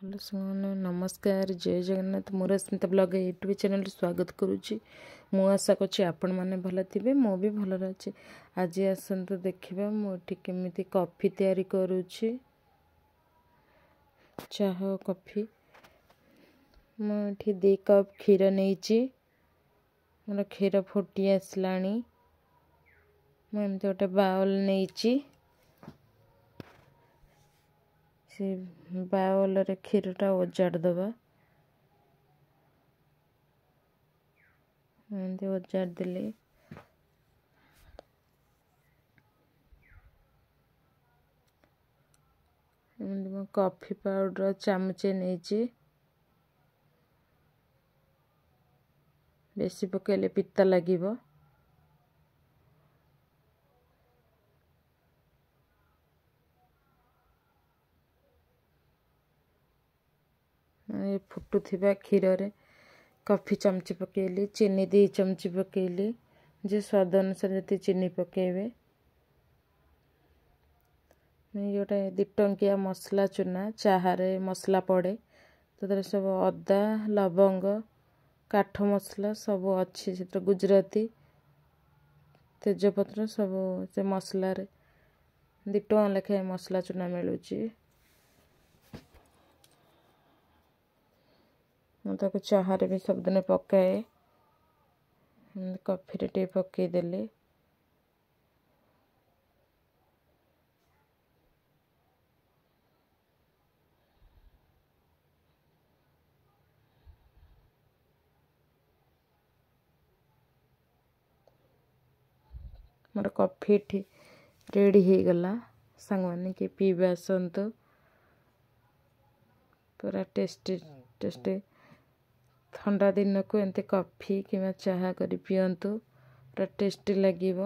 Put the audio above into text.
Hello सामान नमस्कार जय जगन्नाथ मोर स्मिता ब्लॉग यूट्यूब चैनल स्वागत करुच्ची। मु आशा करछि आपण माने भल थिबे मो भी भल अछि। आज आसंतु देखिबा मु एठी केमिति कॉफी तयारी करूछि। चाह कॉफी मु एठी 2 कप क्षीर नेइछि। मोर क्षीर फुटी आसलानी। मु एमते गोटे बाउल नेइछि। से बाउल रे क्षीरटा ओजाड़ दबा। एमते ओजाड़ देले एमते मो कॉफी पाउडर चामचे नेइछि। बेसी पकेले पित्ता लागिबो। फुटुथिबा क्षीर रे कॉफी चमची पकेली चीनी 2 चमची पकेली जे स्वाद अनुसार जति चीनी पकेबे। मैं जोटा 2 टंकिया मसला चुना चाहारे मसला पड़े तो सब अदा लवंग काठ मसला सब अच्छी से गुजराती तेजपत्र सब से मसला रे 2 टଙ୍କା लेखे मसला चुना मिलुची। मुझे चाहारे भी सब दिन पकाए कॉफी रे टे पकई देले मोर कॉफी ठी रेडी हो गला। संग माने के पीबे आसंतो पूरा टेस्टी टेस्टी ठंडा दिन को एंते कॉफी कि चाह करी पियंतु पूरा टेस्टी लगिबो।